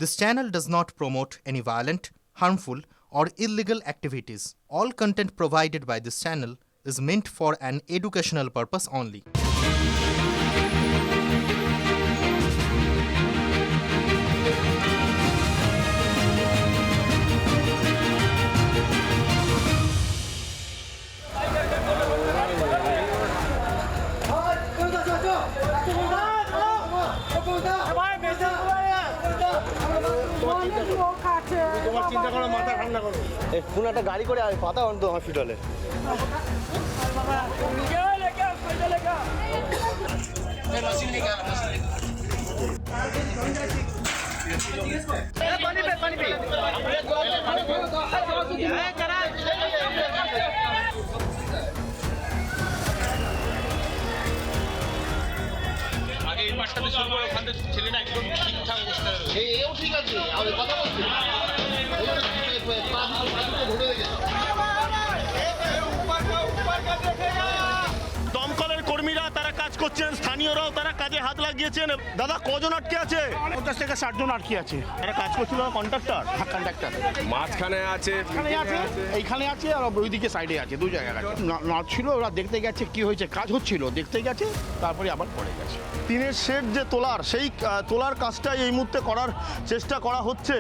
This channel does not promote any violent, harmful, or illegal activities. All content provided by this channel is meant for an educational purpose only. চিন্তা করো, মাথা ঠান্ডা করো। কোন একটা গাড়ি করে পাতা অন্ত হসপিটালে। আগে এই মাঠটাতে শুরু করে ওখান থেকে ছেলেটা একদম ঠিকঠাক অবস্থায় এও ঠিক আছে আমি কথা বলছি দমকলের কর্মীরা তারা কাজ করছেন, স্থানীয়রাও তারা কাজে হাত লাগিয়েছেন। দাদা কজন আটকে আছে? 50 থেকে 60 জন আটকে আছে। তারা কাজ করছিল কন্ট্রাক্টর। কন্ট্রাক্টর মাঝখানে আছে, এইখানে আছে আর ওইদিকে সাইডে আছে, দুই জায়গায় আছে। নাট ছিল, ওরা দেখতে গেছে কি হয়েছে, কাজ হচ্ছিল, দেখতে গেছে, তারপরে আবার পড়ে গেছে। টিনের শেড যে তোলার, সেই তোলার কাজটাই এই মুহূর্তে করার চেষ্টা করা হচ্ছে।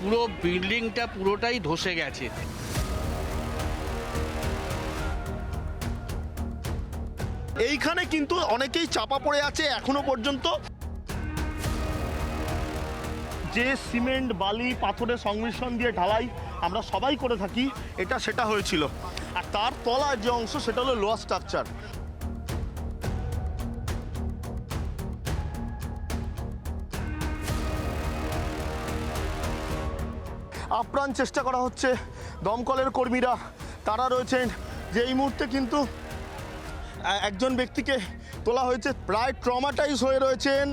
পুরো বিল্ডিংটা পুরোটাই ধসে গেছে। এইখানে কিন্তু অনেকেই চাপা পড়ে আছে এখনো পর্যন্ত। যে সিমেন্ট, বালি, পাথরের সংমিশ্রণ দিয়ে ঢালাই আমরা সবাই করে থাকি, এটা সেটা হয়েছিল। আর তার তলার যে অংশ সেটা হলো লোয়ার স্ট্রাকচার। আপ্রাণ চেষ্টা করা হচ্ছে, দমকলের কর্মীরা তারা রয়েছেন, যে এই মুহূর্তে কিন্তু একজন ব্যক্তিকে তোলা হয়েছে, প্রায় ট্রমাটাইজ হয়ে রয়েছেন।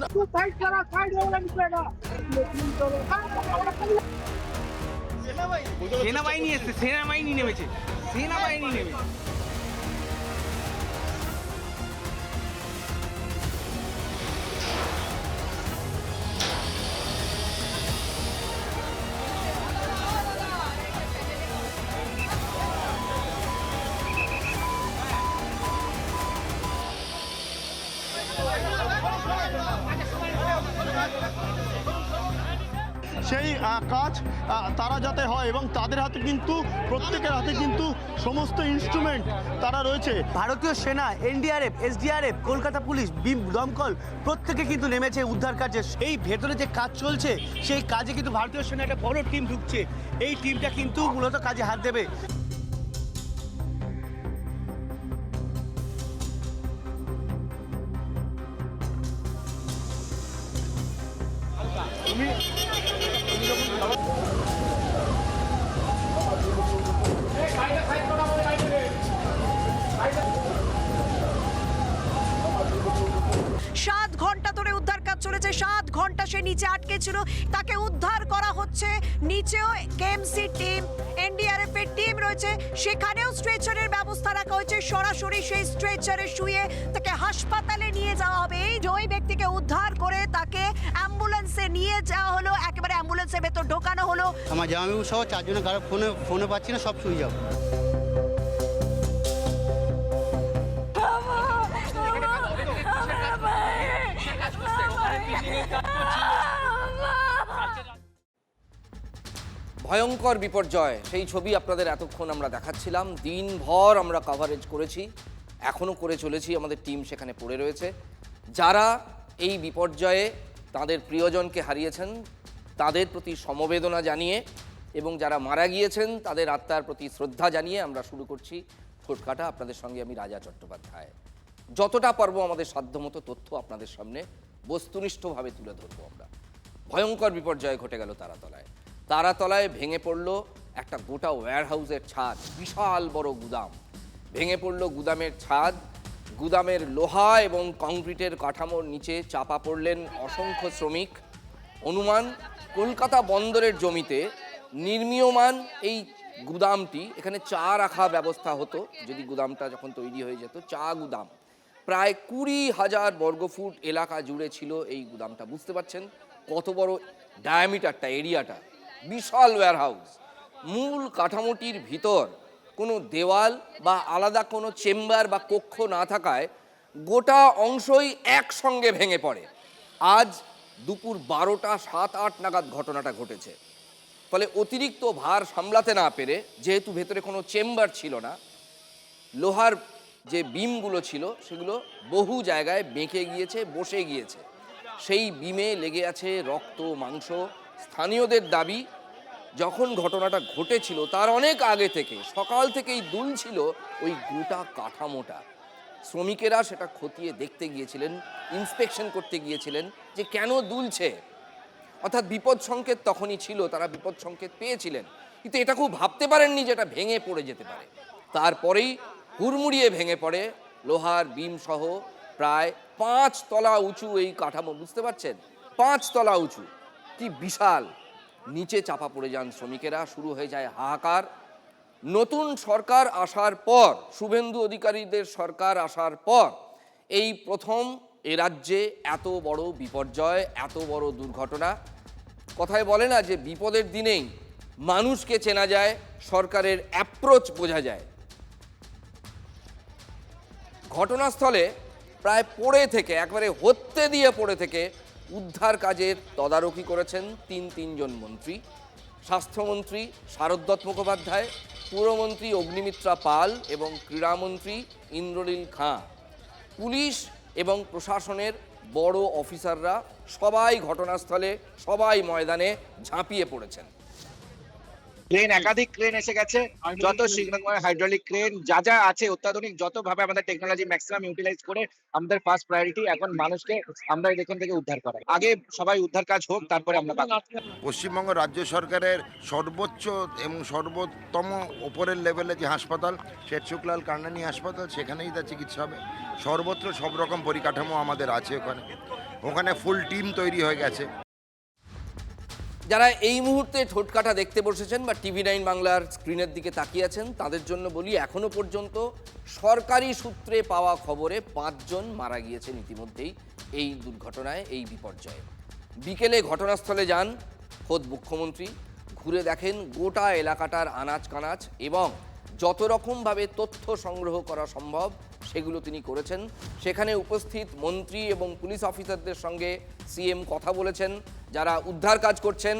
সেনাবাহিনী এসছে, সেনাবাহিনী নেমেছে। সেই কাজ তারা যাতে হয় এবং তাদের হাতে কিন্তু, প্রত্যেকের হাতে কিন্তু সমস্ত ইনস্ট্রুমেন্ট তারা রয়েছে। ভারতীয় সেনা, এনডিআরএফ, এসডিআরএফ, কলকাতা পুলিশ, দমকল প্রত্যেকে কিন্তু নেমেছে উদ্ধার কাজে। এই ভেতরে যে কাজ চলছে সেই কাজে কিন্তু ভারতীয় সেনা একটা বড় টিম ঢুকছে। এই টিমটা কিন্তু মূলত কাজে হাত দেবে। সাত ঘন্টা ধরে উদ্ধার কাজ চলেছে। 7 ঘন্টা সে নিচে আটকে ছিল, তাকে উদ্ধার করা হচ্ছে। নিচেও কেএমসি টিম, এনডিআরএফ এর টিম রয়েছে, সেখানেও স্ট্রেচারের ব্যবস্থা রাখা হয়েছে। সরাসরি সেই স্ট্রেচারে শুয়ে তাকে হাসপাতালে নিয়ে যাওয়া হবে। এই ওই ব্যক্তিকে উদ্ধার করে তাকে অ্যাম্বুলেন্সে নিয়ে যাওয়া হলো, একেবারে অ্যাম্বুলেন্সের ভেতর ঢোকানো হলো। আমার জামাইবাবু সহ 4 জনের কারো ফোনে পাচ্ছি না, সব শুয়ে যাবো। ভয়ঙ্কর বিপর্যয়, সেই ছবি আপনাদের এতক্ষণ আমরা দেখাচ্ছিলাম। দিনভর আমরা কভারেজ করেছি, এখনও করে চলেছি। আমাদের টিম সেখানে পড়ে রয়েছে। যারা এই বিপর্যয়ে তাদের প্রিয়জনকে হারিয়েছেন তাদের প্রতি সমবেদনা জানিয়ে এবং যারা মারা গিয়েছেন তাদের আত্মার প্রতি শ্রদ্ধা জানিয়ে আমরা শুরু করছি ঠোঁটকাটা। আপনাদের সঙ্গে আমি রাজা চট্টোপাধ্যায়। যতটা পারবো আমাদের সাধ্যমতো তথ্য আপনাদের সামনে বস্তুনিষ্ঠভাবে তুলে ধরবো আমরা। ভয়ঙ্কর বিপর্যয় ঘটে গেল তারাতলায়। তারাতলায় ভেঙে পড়ল একটা গোটা ওয়্যারহাউসের ছাদ, বিশাল বড় গুদাম। ভেঙে পড়ল গুদামের ছাদ, গুদামের লোহা এবং কংক্রিটের কাঠামোর নিচে চাপা পড়লেন অসংখ্য শ্রমিক। অনুমান কলকাতা বন্দরের জমিতে নির্মীয়মান এই গুদামটি, এখানে চা রাখা ব্যবস্থা হতো যদি গুদামটা যখন তৈরি হয়ে যেত, চা গুদাম। প্রায় 20,000 বর্গফুট এলাকা জুড়ে ছিল এই গুদামটা। বুঝতে পারছেন কত বড় ডায়ামিটারটা, এরিয়াটা, বিশাল ওয়্যারহাউস। মূল কাঠামোটির ভিতর কোনো দেওয়াল বা আলাদা কোনো চেম্বার বা কক্ষ না থাকায় গোটা অংশই একসঙ্গে ভেঙে পড়ে। আজ দুপুর 12টা 7-8 নাগাদ ঘটনাটা ঘটেছে। ফলে অতিরিক্ত ভার সামলাতে না পেরে, যেহেতু ভেতরে কোনো চেম্বার ছিল না, লোহার যে বিমগুলো ছিল সেগুলো বহু জায়গায় বেঁকে গিয়েছে, বসে গিয়েছে। সেই বিমে লেগে আছে রক্ত, মাংস। স্থানীয়দের দাবি, যখন ঘটনাটা ঘটেছিল তার অনেক আগে থেকে, সকাল থেকেই দুলছিল ওই গোটা কাঠামোটা। শ্রমিকেরা সেটা খতিয়ে দেখতে গিয়েছিলেন, ইন্সপেকশন করতে গিয়েছিলেন যে কেন দুলছে। অর্থাৎ বিপদ সংকেত তখনই ছিল, তারা বিপদ সংকেত পেয়েছিলেন, কিন্তু এটা খুব ভাবতে পারেননি যে এটা ভেঙে পড়ে যেতে পারে। তারপরেই হুড়মুড়িয়ে ভেঙে পড়ে লোহার বিম সহ প্রায় 5 তলা উঁচু এই কাঠামো। বুঝতে পারছেন 5 তলা উঁচু, কি বিশাল। নিচে চাপা পড়ে যান শ্রমিকেরা, শুরু হয়ে যায় হাহাকার। নতুন সরকার আসার পর, শুভেন্দু অধিকারীদের সরকার আসার পর এই প্রথম এ রাজ্যে এত বড় বিপর্যয়, এত বড় দুর্ঘটনা। কথায় বলে না যে বিপদের দিনেই মানুষকে চেনা যায়, সরকারের অ্যাপ্রোচ বোঝা যায়। ঘটনাস্থলে প্রায় পড়ে থেকে, একবারে হত্যে দিয়ে পড়ে থেকে উদ্ধার কাজের তদারকি করেছেন তিনজন মন্ত্রী। স্বাস্থ্যমন্ত্রী শারদ দত্ত মুখোপাধ্যায়, পুরমন্ত্রী অগ্নিমিত্রা পাল এবং ক্রীড়ামন্ত্রী ইন্দ্রনীল খাঁ। পুলিশ এবং প্রশাসনের বড় অফিসাররা সবাই ঘটনাস্থলে, সবাই ময়দানে ঝাঁপিয়ে পড়েছেন। ক্রেন, একাধিক ক্রেন এসে গেছে, যত শীঘ্র হাইড্রোলিক ক্রেন যা যা আছে অত্যাধুনিক, যতভাবে আমাদের টেকনোলজি ম্যাক্সিমাম ইউটিলাইজ করে আমাদের ফার্স্ট প্রায়োরিটি এখন মানুষকে আমরা এখান থেকে উদ্ধার করা। আগে সবাই উদ্ধার কাজ হোক, তারপরে আমরা পশ্চিমবঙ্গ রাজ্য সরকারের সর্বোচ্চ এবং সর্বোত্তম ওপরের লেভেলে যে হাসপাতাল, শেঠ শুক্লাল কার্নানি হাসপাতাল, সেখানেই তার চিকিৎসা হবে। সর্বত্র সব রকম পরিকাঠামো আমাদের আছে ওখানে ফুল টিম তৈরি হয়ে গেছে। যারা এই মুহূর্তে ঠোঁটকাটা দেখতে বসেছেন বা TV9 বাংলার স্ক্রিনের দিকে তাকিয়ে আছেন, তাদের জন্য বলি, এখনো পর্যন্ত সরকারি সূত্রে পাওয়া খবরে 5 জন মারা গিয়েছেন ইতিমধ্যেই এই দুর্ঘটনায়, এই বিপর্যয়ে। বিকেলে ঘটনাস্থলে যান খোদ মুখ্যমন্ত্রী, ঘুরে দেখেন গোটা এলাকাটার আনাচ কানাচ এবং যত রকমভাবে তথ্য সংগ্রহ করা সম্ভব সেগুলো তিনি করেছেন। সেখানে উপস্থিত মন্ত্রী এবং পুলিশ অফিসারদের সঙ্গে CM কথা বলেছেন। যারা উদ্ধার কাজ করছেন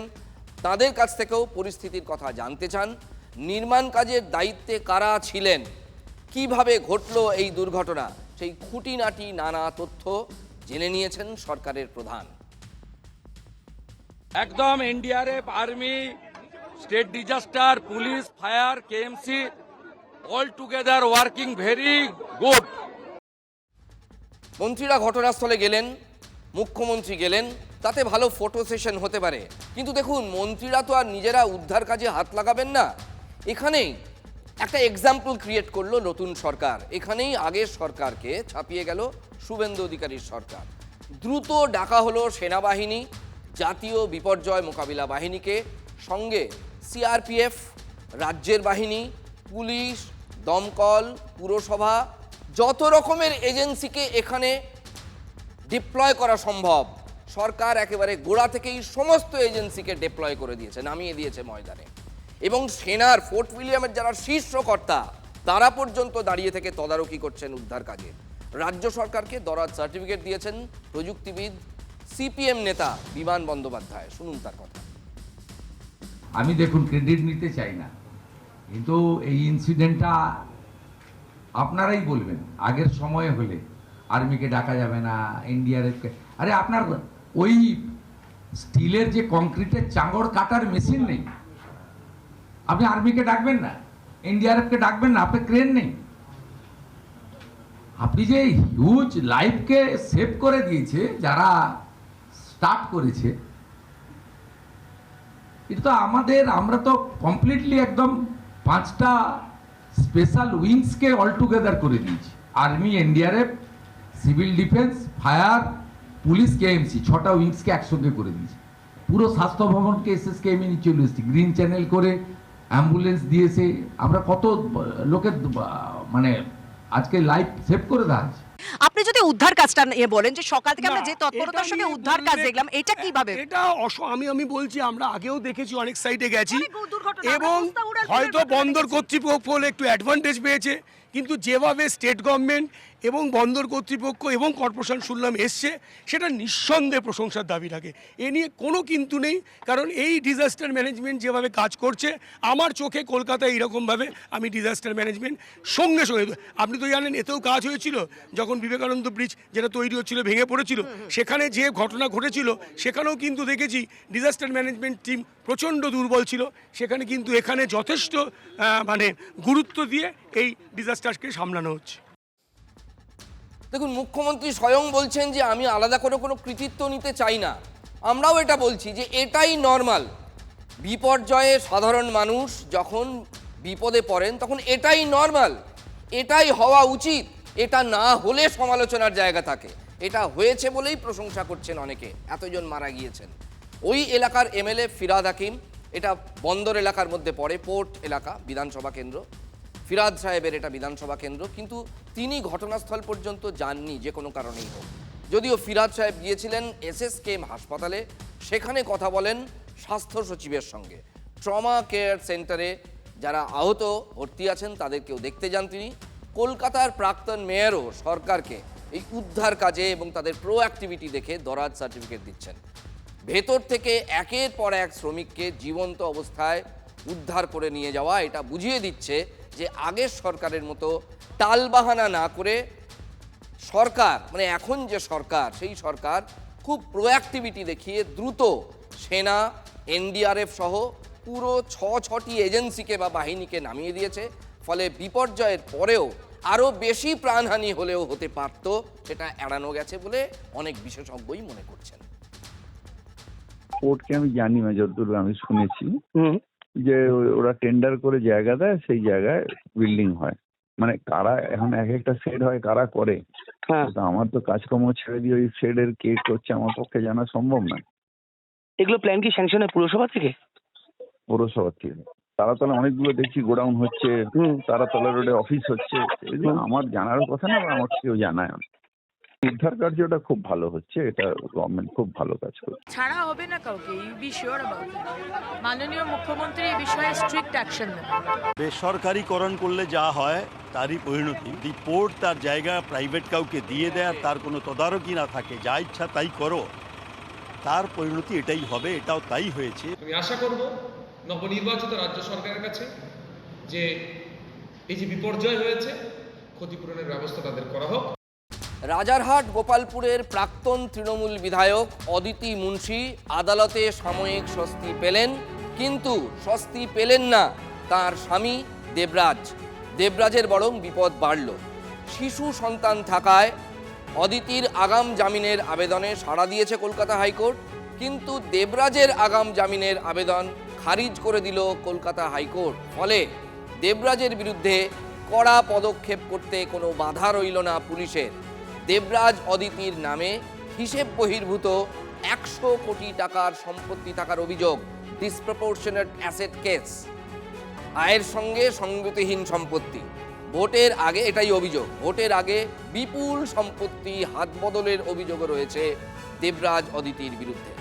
তাদের কাছ থেকেও পরিস্থিতির কথা জানতে চান। নির্মাণ কাজের দায়িত্বে কারা ছিলেন, কিভাবে ঘটল এই দুর্ঘটনা, সেই খুঁটিনাটি নানা তথ্য জেনে নিয়েছেন সরকারের প্রধান। একদম NDRF, army, state disaster, police, fire, KMC all together working very good. মন্ত্রীরা ঘটনাস্থলে গেলেন, মুখ্যমন্ত্রী গেলেন, তাতে ভালো ফটো সেশন হতে পারে, কিন্তু দেখুন মন্ত্রীরা তো আর নিজেরা উদ্ধার কাজে হাত লাগাবেন না। এখানেই একটা এক্সাম্পল ক্রিয়েট করলো নতুন সরকার। এখানেই আগের সরকারকে ছাপিয়ে গেল শুভেন্দু অধিকারীর সরকার। দ্রুত ডাকা হলো সেনাবাহিনী, জাতীয় বিপর্যয় মোকাবিলা বাহিনীকে, সঙ্গে CRPF, রাজ্যের বাহিনী, পুলিশ, দমকল, পুরসভা, যত রকমের এজেন্সিকে এখানে ডিপ্লয় করা সম্ভব সরকার একেবারে গোড়া থেকেই সমস্ত এজেন্সিকে ডিপ্লয় করে দিয়েছে, নামিয়ে দিয়েছে ময়দানে। এবং সেনার, ফোর্ট উইলিয়ামের যারা শীর্ষকর্তা তারা পর্যন্ত দাঁড়িয়ে থেকে তদারকি করছেন উদ্ধার কাজে। রাজ্য সরকারকে দরাদ সার্টিফিকেট দিয়েছেন প্রযুক্তিবিদ CPM নেতা বিমান বন্দ্যোপাধ্যায়। শুনুন তার কথা। আমি দেখুন ক্রেডিট নিতে চাই না, কিন্তু এই ইনসিডেন্টটা আপনারাই বলবেন। আগের সময় হলে আর্মিকে ডাকা যাবে না, NDRFকে, আরে আপনার ওই স্টিলের যে কংক্রিটের চাঙড় কাটার মেশিন নেই, আপনি আর্মিকে ডাকবেন না, NDRFকে ডাকবেন না, আপনার ক্রেন নেই। আপনি যে হিউজ লাইফকে সেভ করে দিয়েছে যারা স্টার্ট করেছে, এটা তো আমরা তো কমপ্লিটলি একদম 5টা স্পেশাল উইংসকে অল টুগেদার করে দিয়েছি। Army, NDRF, civil defence, fire, police, KMC, 6টা উইংসকে একসঙ্গে করে দিয়েছি। পুরো স্বাস্থ্য ভবনকে SSKM নিয়ে চলে এসেছি, গ্রিন চ্যানেল করে অ্যাম্বুলেন্স দিয়েছে। আমরা কত লোকের মানে আজকে লাইফ সেভ করে দেওয়া হয়েছে। আপনি যদি উদ্ধার কাজটা নিয়ে বলেন যে সকাল থেকে আমরা না, যে তৎপরতার এটা সঙ্গে নিয়ে উদ্ধার কাজ বললে- দেখলাম, এটা কিভাবে? এটা আমি বলছি, আমরা আগেও দেখেছি অনেক সাইটে গেছি, অনেক দুর্ঘটনা, আমরা এবং বস্তা উড়াল হয়তো ঘটনা বন্দর দেখেছি। কর্তৃপক্ষ হলে একটু অ্যাডভান্টেজ পেয়েছে, কিন্তু যেভাবে স্টেট গভর্নমেন্ট এবং বন্দর কর্তৃপক্ষ এবং কর্পোরেশন শুনলাম এসছে, সেটা নিঃসন্দেহে প্রশংসার দাবি রাখে। এ নিয়ে কোনো কিন্তু নেই, কারণ এই ডিজাস্টার ম্যানেজমেন্ট যেভাবে কাজ করছে, আমার চোখে কলকাতায় এইরকমভাবে আমি ডিজাস্টার ম্যানেজমেন্ট সঙ্গে আপনি তো জানেন এতেও কাজ হয়েছিল, যখন বিবেকানন্দ ব্রিজ যেটা তৈরি হচ্ছিল ভেঙে পড়েছিল, সেখানে যে ঘটনা ঘটেছিল সেখানেও কিন্তু দেখেছি ডিজাস্টার ম্যানেজমেন্ট টিম প্রচণ্ড দুর্বল ছিল। সেখানে কিন্তু এখানে যথেষ্ট মানে গুরুত্ব দিয়ে এই ডিজাস্টারকে সামলানো হচ্ছে। দেখুন, মুখ্যমন্ত্রী স্বয়ং বলছেন যে আমি আলাদা করে কোনো কৃতিত্ব নিতে চাই না। আমরাও এটা বলছি যে এটাই নর্মাল। বিপর্যয়ে সাধারণ মানুষ যখন বিপদে পড়েন তখন এটাই নর্মাল, এটাই হওয়া উচিত। এটা না হলে সমালোচনার জায়গা থাকে। এটা হয়েছে বলেই প্রশংসা করছেন অনেকে, এতজন মারা গিয়েছেন। ওই এলাকার এমএলএ ফিরাদ হাকিম, এটা বন্দর এলাকার মধ্যে পড়ে, পোর্ট এলাকা, বিধানসভা কেন্দ্র। ফিরাদ সাহেবের এটা বিধানসভা কেন্দ্র, কিন্তু তিনি ঘটনাস্থল পর্যন্ত যাননি যে কোনো কারণেই হোক। যদিও ফিরাদ সাহেব গিয়েছিলেন এসএসকেএম হাসপাতালে, সেখানে কথা বলেন স্বাস্থ্য সচিবের সঙ্গে। ট্রমা কেয়ার সেন্টারে যারা আহত ভর্তি আছেন তাদেরকেও দেখতে যান তিনি। কলকাতার প্রাক্তন মেয়রও সরকারকে এই উদ্ধার কাজে এবং তাদের প্রোঅ্যাক্টিভিটি দেখে দরাজ সার্টিফিকেট দিচ্ছেন। ভেতর থেকে একের পর এক শ্রমিককে জীবন্ত অবস্থায় উদ্ধার করে নিয়ে যাওয়া এটা বুঝিয়ে দিচ্ছে যে আগের সরকারের মতো টালবাহানা না করে সরকার, মানে এখন যে সরকার, সেই সরকার খুব প্রোঅ্যাক্টিভিটি দেখিয়ে দ্রুত সেনা, এনডিআরএফ সহ পুরো ছটি এজেন্সিকে বা বাহিনীকে নামিয়ে দিয়েছে। ফলে বিপর্যয়ের পরেও আরও বেশি প্রাণহানি হলেও হতে পারত, সেটা এড়ানো গেছে বলে অনেক বিশেষজ্ঞই মনে করছেন। পোর্টকে আমি জানি না, যতদূর আমি শুনেছি যে ওরা টেন্ডার করে জায়গা দেয়, সেই জায়গায় বিল্ডিং হয়। মানে কারা এখন এক একটা শেড হয়, কারা করে, তো আমার তো কাজকর্ম ছেড়ে দিয়ে ওই শেডের কে করছে আমার পক্ষে জানা সম্ভব না। এগুলো প্ল্যান কি স্যাংশন হয় পুরসভা থেকে? পৌরসভা থেকে তারাতলা অনেকগুলো দেখছি গোডাউন হচ্ছে, তারাতলা রোডে অফিস হচ্ছে, এগুলো আমার জানার কথা না, বা আমাকে কেউ জানায় না। উদ্ধার কার্যটা খুব ভালো হচ্ছে, এটা গভর্নমেন্ট খুব ভালো কাজ করছে। ছাড়া হবে না কাউকে, you be sure about it. মাননীয় মুখ্যমন্ত্রী এই বিষয়ে স্ট্রিক্ট অ্যাকশন নেবেন। বেসরকারিকরণ করলে যা হয় তারই পরিণতি। যদি পোর্ট তার জায়গা প্রাইভেট কাউকে দিয়ে দেয় আর তার কোনো তদারকি না থাকে, যা ইচ্ছা তাই করো, তার পরিণতি এটাই হবে। এটাও তাই হয়েছে। আমি আশা করব নবনির্বাচিত রাজ্য সরকারের কাছে যে এই যে বিপর্যয় হয়েছে, ক্ষতিপূরণের ব্যবস্থা তাদের করা হোক। রাজারহাট গোপালপুরের প্রাক্তন তৃণমূল বিধায়ক অদিতি মুন্সি আদালতে সাময়িক স্বস্তি পেলেন, কিন্তু স্বস্তি পেলেন না তার স্বামী দেবরাজ। দেবরাজের বরং বিপদ বাড়ল। শিশু সন্তান থাকায় অদিতির আগাম জামিনের আবেদনে সাড়া দিয়েছে কলকাতা হাইকোর্ট, কিন্তু দেবরাজের আগাম জামিনের আবেদন খারিজ করে দিল কলকাতা হাইকোর্ট। ফলে দেবরাজের বিরুদ্ধে কড়া পদক্ষেপ করতে কোনো বাধা রইল না পুলিশের। দেবরাজ অদিতির নামে হিসেব বহির্ভূত 100 কোটি টাকার সম্পত্তি থাকার অভিযোগ, ডিসপ্রপোর্শনেট অ্যাসেট কেস, আয়ের সঙ্গে সঙ্গতিহীন সম্পত্তি। ভোটের আগে এটাই অভিযোগ, ভোটের আগে বিপুল সম্পত্তি হাত বদলের অভিযোগও রয়েছে দেবরাজ অদিতির বিরুদ্ধে।